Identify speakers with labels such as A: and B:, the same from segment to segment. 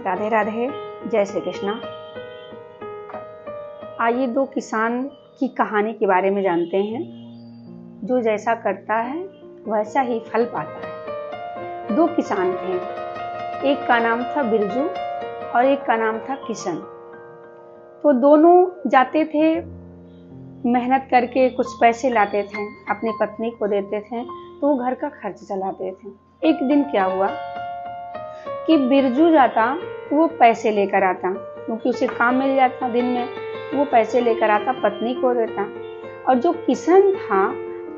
A: राधे राधे, जय श्री कृष्णा। आइए दो किसान की कहानी के बारे में जानते हैं। जो जैसा करता है वैसा ही फल पाता है। दो किसान थे, एक का नाम था बिरजू और एक का नाम था किशन। तो दोनों जाते थे, मेहनत करके कुछ पैसे लाते थे, अपनी पत्नी को देते थे तो वो घर का खर्च चलाते थे। एक दिन क्या हुआ कि बिरजू जाता तो वो पैसे लेकर आता, क्योंकि उसे काम मिल जाता दिन में, वो पैसे लेकर आता, पत्नी को देता। और जो किशन था,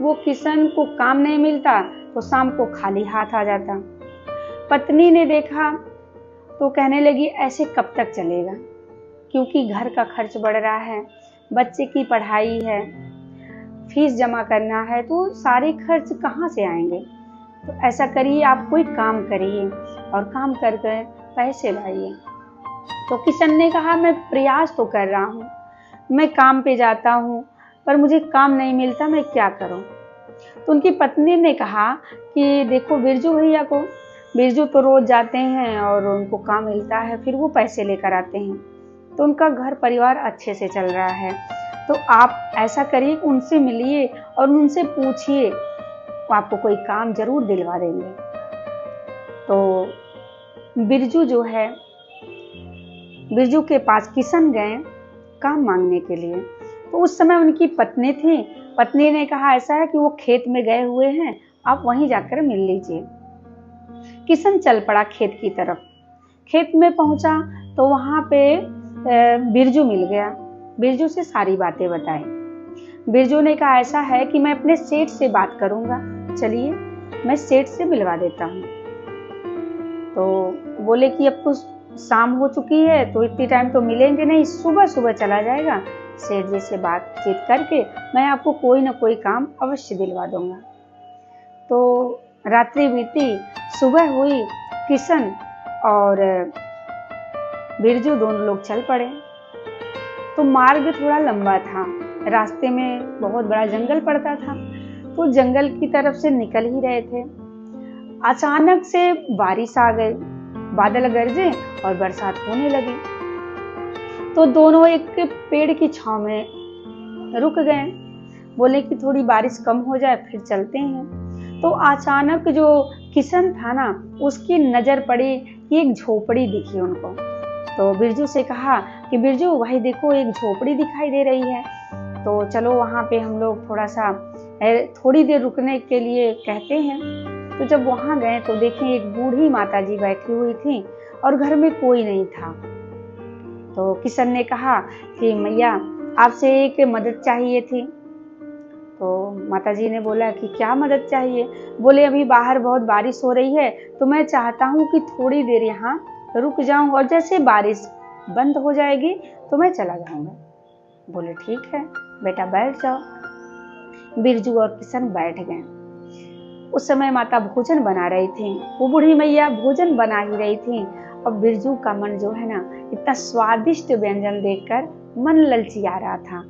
A: वो किशन को काम नहीं मिलता तो शाम को खाली हाथ आ जाता। पत्नी ने देखा तो कहने लगी ऐसे कब तक चलेगा, क्योंकि घर का खर्च बढ़ रहा है, बच्चे की पढ़ाई है, फीस जमा करना है, तो सारे खर्च कहाँ से आएंगे। तो ऐसा करिए, आप कोई काम करिए और काम करके पैसे लाइए। तो किशन ने कहा मैं प्रयास तो कर रहा हूँ, मैं काम पे जाता हूँ पर मुझे काम नहीं मिलता, मैं क्या करूँ। तो उनकी पत्नी ने कहा कि देखो बिरजू भैया को, बिरजू तो रोज जाते हैं और उनको काम मिलता है, फिर वो पैसे लेकर आते हैं, तो उनका घर परिवार अच्छे से चल रहा है। तो आप ऐसा करिए, उनसे मिलिए और उनसे पूछिए, वो आपको कोई काम जरूर दिलवा देंगे। तो बिरजू जो है, बिरजू के पास किशन गए काम मांगने के लिए। तो उस समय उनकी पत्नी थी, पत्नी ने कहा ऐसा है कि वो खेत में गए हुए हैं, आप वहीं जाकर मिल लीजिए। किशन चल पड़ा खेत की तरफ। खेत में पहुंचा तो वहां पे बिरजू मिल गया। बिरजू से सारी बातें बताई। बिरजू ने कहा ऐसा है कि मैं अपने सेठ से बात करूंगा, चलिए मैं सेठ से मिलवा देता हूँ। तो बोले कि अब तो शाम हो चुकी है तो इतनी टाइम तो मिलेंगे नहीं, सुबह सुबह चला जाएगा, सेठ जी से बातचीत करके मैं आपको कोई ना कोई काम अवश्य दिलवा दूंगा। तो रात्रि बीती, सुबह हुई, किशन और बिरजू दोनों लोग चल पड़े। तो मार्ग थोड़ा लंबा था, रास्ते में बहुत बड़ा जंगल पड़ता था, तो जंगल की तरफ से निकल ही रहे थे। अचानक से बारिश आ गई, बादल गरजे और बरसात होने लगी। तो दोनों एक पेड़ की छांव में रुक गए, बोले कि थोड़ी बारिश कम हो जाए फिर चलते हैं। तो अचानक जो किशन था ना, उसकी नजर पड़ी कि एक झोपड़ी दिखी उनको। तो बिरजू से कहा कि बिरजू भाई देखो एक झोपड़ी दिखाई दे रही है, तो चलो वहां पे हम लोग थोड़ी देर रुकने के लिए कहते हैं। तो जब वहां गए तो देखें एक बूढ़ी माताजी बैठी हुई थी और घर में कोई नहीं था। तो किशन ने कहा कि मैया आपसे एक मदद चाहिए थी। तो माताजी ने बोला कि क्या मदद चाहिए। बोले अभी बाहर बहुत बारिश हो रही है, तो मैं चाहता हूँ कि थोड़ी देर यहाँ रुक जाऊं और जैसे बारिश बंद हो जाएगी तो मैं चला जाऊंगा। बोले ठीक है बेटा, बैठ जाओ। बिरजू और किशन बैठ गए। उस समय माता भोजन बना रही थी, वो बूढ़ी मैया भोजन बना ही रही थी। और बिरजू का मन जो है ना, इतना स्वादिष्ट व्यंजन देखकर मन ललचिया रहा था,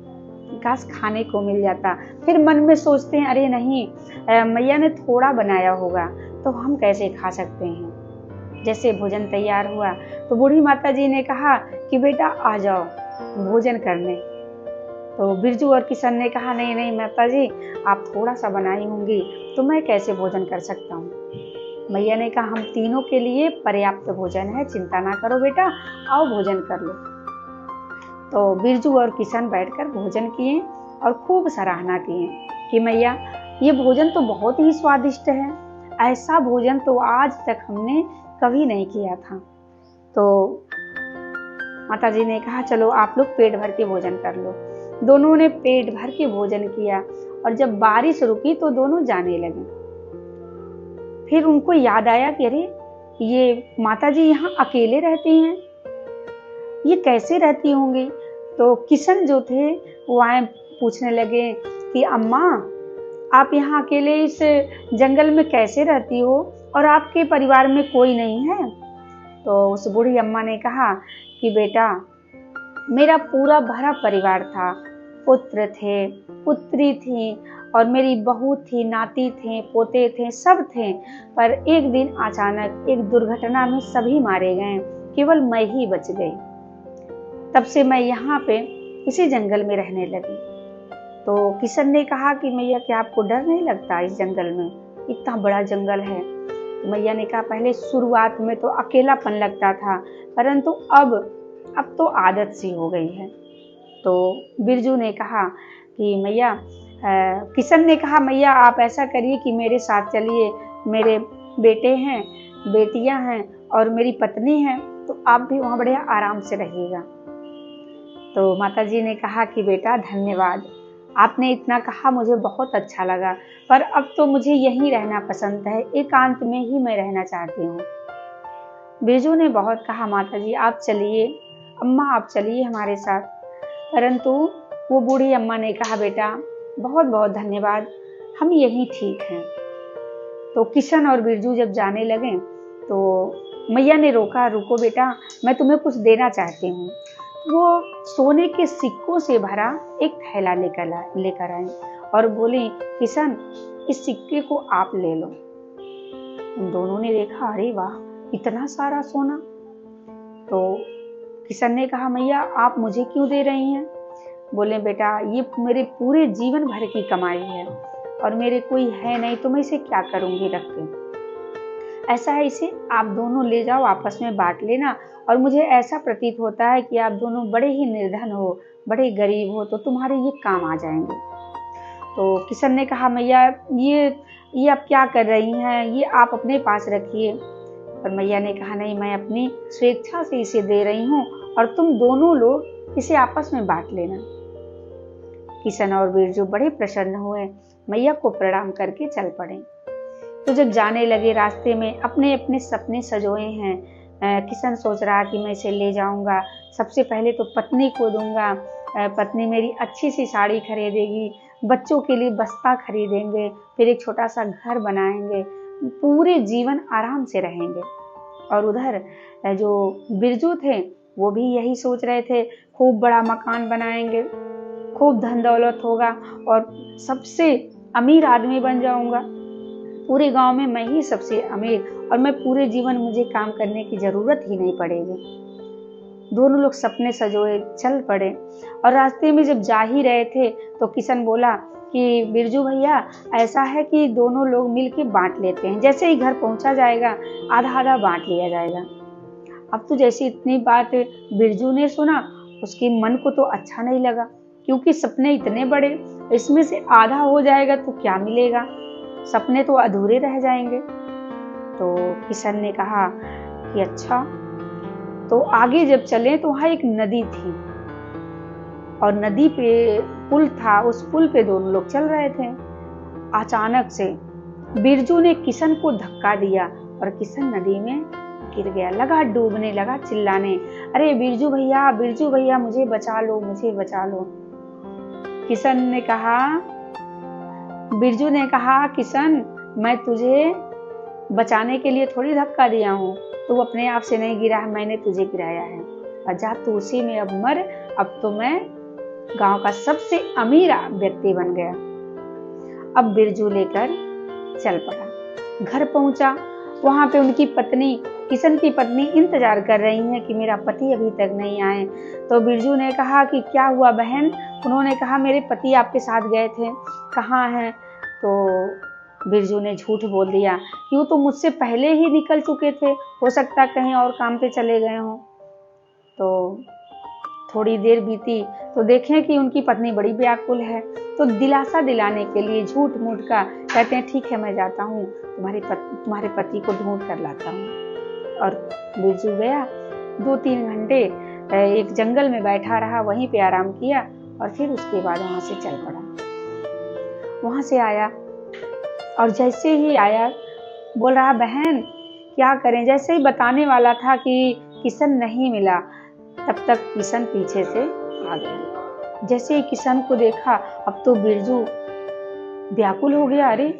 A: काश खाने को मिल जाता। फिर मन में सोचते हैं अरे नहीं, मैया ने थोड़ा बनाया होगा तो हम कैसे खा सकते हैं। जैसे भोजन तैयार हुआ तो बूढ़ी माता जी ने कहा कि बेटा आ जाओ भोजन करने। तो बिरजू और किशन ने कहा नहीं नहीं माता जी, आप थोड़ा सा बनाई होंगी तो मैं कैसे भोजन कर सकता हूँ। मैया ने कहा हम तीनों के लिए पर्याप्त भोजन है, चिंता ना करो बेटा, आओ भोजन कर लो। तो बिरजू और किशन बैठकर भोजन किए और खूब सराहना किए कि मैया ये भोजन तो बहुत ही स्वादिष्ट है, ऐसा भोजन तो आज तक हमने कभी नहीं किया था। तो माताजी ने कहा चलो आप लोग पेट भर के भोजन कर लो। दोनों ने पेट भर के भोजन किया और जब बारिश रुकी तो दोनों जाने लगे। फिर उनको याद आया कि अरे ये माताजी यहाँ अकेले रहती हैं, ये कैसे रहती होंगी। तो किशन जो थे वो आए पूछने लगे कि अम्मा आप यहाँ अकेले इस जंगल में कैसे रहती हो और आपके परिवार में कोई नहीं है। तो उस बूढ़ी अम्मा ने कहा कि बेटा मेरा पूरा भरा परिवार था, पुत्र थे, पुत्री थी और मेरी बहू थी, नाती थे, पोते थे, सब थे। पर एक दिन अचानक एक दुर्घटना में सभी मारे गए, केवल मैं ही बच गई। तब से मैं यहाँ पे इसी जंगल में रहने लगी। तो किशन ने कहा कि मैया क्या आपको डर नहीं लगता इस जंगल में, इतना बड़ा जंगल है। तो मैया ने कहा पहले शुरुआत में तो अकेलापन लगता था, परंतु अब तो आदत सी हो गई है। तो बिरजू ने कहा कि मैया, किशन ने कहा मैया आप ऐसा करिए कि मेरे साथ चलिए, मेरे बेटे हैं, बेटियां हैं और मेरी पत्नी है, तो आप भी वहाँ बढ़िया आराम से रहिएगा। तो माता जी ने कहा कि बेटा धन्यवाद, आपने इतना कहा मुझे बहुत अच्छा लगा, पर अब तो मुझे यहीं रहना पसंद है, एकांत में ही मैं रहना चाहती हूँ। बिरजू ने बहुत कहा माता जी आप चलिए, अम्मा आप चलिए हमारे साथ, परंतु वो बूढ़ी अम्मा ने कहा बेटा बहुत बहुत धन्यवाद, हम यहीं ठीक हैं। तो किशन और बिरजू जब जाने लगे तो मैया ने रोका, रुको बेटा मैं तुम्हें कुछ देना चाहती हूँ। वो सोने के सिक्कों से भरा एक थैला लेकर आए और बोली किशन इस सिक्के को आप ले लो। उन दोनों ने देखा अरे वाह इतना सारा सोना। तो किशन ने कहा मैया आप मुझे क्यों दे रही हैं? बोले बेटा ये मेरे पूरे जीवन भर की कमाई है और मेरे कोई है नहीं, तो मैं इसे क्या करूंगी रख के। ऐसा है इसे आप दोनों ले जाओ, आपस में बांट लेना, और मुझे ऐसा प्रतीत होता है कि आप दोनों बड़े ही निर्धन हो, बड़े गरीब हो, तो तुम्हारे ये काम आ जाएंगे। तो किशन ने कहा मैया ये आप क्या कर रही हैं, ये आप अपने पास रखिए। पर मैया ने कहा नहीं मैं अपनी स्वेच्छा से इसे दे रही हूँ और तुम दोनों लोग इसे आपस में बांट लेना। किशन और बिरजू बड़े प्रसन्न हुए, मैया को प्रणाम करके चल पड़े। तो जब जाने लगे रास्ते में अपने अपने सपने सजोए हैं। किशन सोच रहा कि मैं इसे ले जाऊंगा, सबसे पहले तो पत्नी को दूंगा, पत्नी मेरी अच्छी सी साड़ी खरीदेगी, बच्चों के लिए बस्ता खरीदेंगे, फिर एक छोटा सा घर बनाएंगे, पूरे जीवन आराम से रहेंगे। और उधर जो बिरजू थे वो भी यही सोच रहे थे, खूब बड़ा मकान बनाएंगे, खूब धन दौलत होगा और सबसे अमीर आदमी बन जाऊंगा, पूरे गांव में मैं ही सबसे अमीर, और मैं पूरे जीवन मुझे काम करने की जरूरत ही नहीं पड़ेगी। दोनों लोग सपने सजोए चल पड़े और रास्ते में जब जा ही रहे थे तो किशन बोला कि बिरजू भैया ऐसा है कि दोनों लोग मिलके बांट लेते हैं, जैसे ही घर पहुंचा जाएगा आधा आधा बांट लिया जाएगा। अब तो जैसे इतनी बात बिरजू ने सुना उसके मन को तो अच्छा नहीं लगा, क्योंकि सपने इतने बड़े, इसमें से आधा हो जाएगा तो क्या मिलेगा, सपने तो अधूरे रह जाएंगे। तो किशन ने कहा कि अच्छा। तो आगे जब चले तो वहां एक नदी थी और नदी पे पुल था, उस पुल पे दोनों लोग चल रहे थे। अचानक से बिरजू ने किशन को धक्का दिया और किशन नदी में गिर गया, लगा डूबने, लगा चिल्लाने, अरे बिरजू भैया मुझे बचा लो, मुझे बचा लो। किशन ने कहा, बिरजू ने कहा किशन मैं तुझे बचाने के लिए थोड़ी धक्का दिया हूँ, तू अपने आप से नहीं गिरा है, मैंने तुझे गिराया है, और जा तू उसी में अब मर, अब तो मैं गांव का सबसे अमीर व्यक्ति बन गया। अब बिरजू लेकर चल पड़ा, घर पहुंचा, वहां पे उनकी पत्नी, किशन की पत्नी इंतजार कर रही है कि मेरा पति अभी तक नहीं आए। तो बिरजू ने कहा कि क्या हुआ बहन? उन्होंने कहा मेरे पति आपके साथ गए थे, कहाँ हैं? तो बिरजू ने झूठ बोल दिया कि वो तो मुझसे पहले ही निकल चुके थे, हो सकता कहीं और काम पे चले गए हों। तो थोड़ी देर बीती तो देखें कि उनकी पत्नी बड़ी व्याकुल है, तो दिलासा दिलाने के लिए झूठ मूठ का कहते हैं ठीक है मैं जाता हूँ, तुम्हारे पति को ढूंढ कर लाता हूँ। और बिरजू गया, 2-3 घंटे एक जंगल में बैठा रहा, वहीं पे आराम किया और फिर उसके बाद वहां से चल पड़ा। वहां से आया और जैसे ही आया बोल रहा बहन क्या करें, जैसे ही बताने वाला था कि किशन नहीं मिला, तब तक किशन पीछे से आ गया। जैसे ही किशन को देखा अब तो बिरजू व्याकुल हो गया, अरे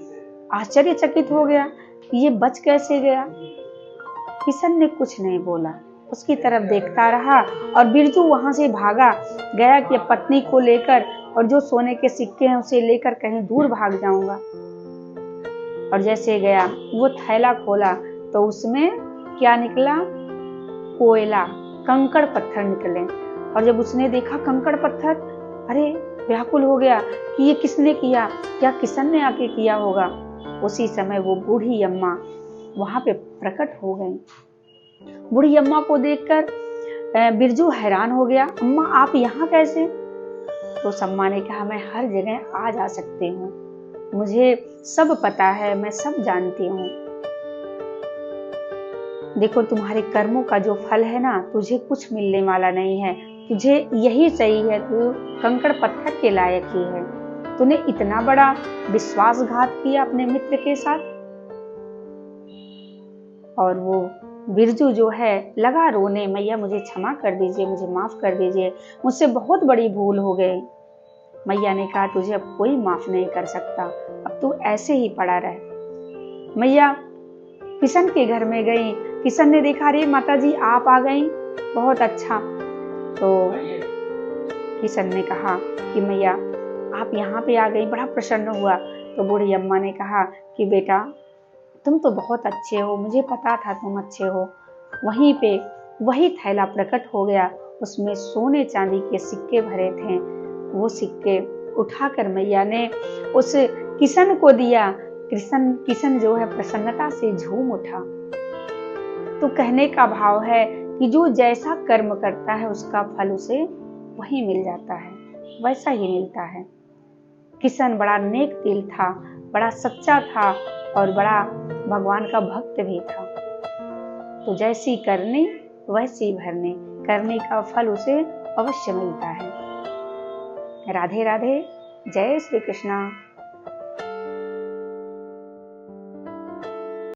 A: आश्चर्यचकित हो गया, ये बच कैसे गया। किशन ने कुछ नहीं बोला, उसकी तरफ देखता रहा और बिरजू वहां से भागा गया कि पत्नी को लेकर और जो सोने के सिक्के हैं उसे लेकर कहीं दूर भाग जाऊंगा। और जैसे गया वो थैला खोला तो उसमें क्या निकला, कोयला, कंकड़ पत्थर निकले। और जब उसने देखा कंकड़ पत्थर, अरे व्याकुल हो गया कि ये किसने किया, क्या किशन ने आके किया होगा। उसी समय वो बूढ़ी अम्मा वहां पे प्रकट हो गई। बूढ़ी अम्मा को देखकर बिरजू हैरान हो गया, अम्मा आप यहाँ कैसे? तो उस अम्मा ने कहा, मैं हर जगह आ जा सकती हूँ, मुझे सब पता है, मैं सब जानती हूँ। देखो तुम्हारे कर्मों का जो फल है ना, तुझे कुछ मिलने वाला नहीं है, तुझे यही सही है, तू कंकड़ पत्थर के लायक ही है। तूने इतना बड़ा विश्वासघात किया अपने मित्र के साथ। और वो बिरजू जो है लगा रोने, मैया मुझे क्षमा कर दीजिए, मुझे माफ कर दीजिए, मुझसे बहुत बड़ी भूल हो गई। मैया ने कहा, तुझे अब कोई माफ नहीं कर सकता, अब तू ऐसे ही पड़ा रह। मैया किशन के घर में गई। किशन ने देखा, अरे माता जी आप आ गई, बहुत अच्छा। तो किशन ने कहा कि मैया आप यहाँ पे आ गई, बड़ा प्रसन्न हुआ। तो बूढ़ी अम्मा ने कहा कि बेटा तुम तो बहुत अच्छे हो, मुझे पता था तुम अच्छे हो। वहीं पे वही थैला प्रकट हो गया, उसमें सोने चांदी के सिक्के भरे थे। वो सिक्के उठाकर मैया ने उस किशन को दिया। किशन जो है प्रसन्नता से झूम उठा। तो कहने का भाव है कि जो जैसा कर्म करता है उसका फल उसे वही मिल जाता है, वैसा ही मिलता है। किशन बड़ा नेक दिल था, बड़ा सच्चा था और बड़ा भगवान का भक्त भी था। तो जैसी करनी वैसी भरनी, करने का फल उसे अवश्य मिलता है। राधे राधे, जय श्री कृष्णा।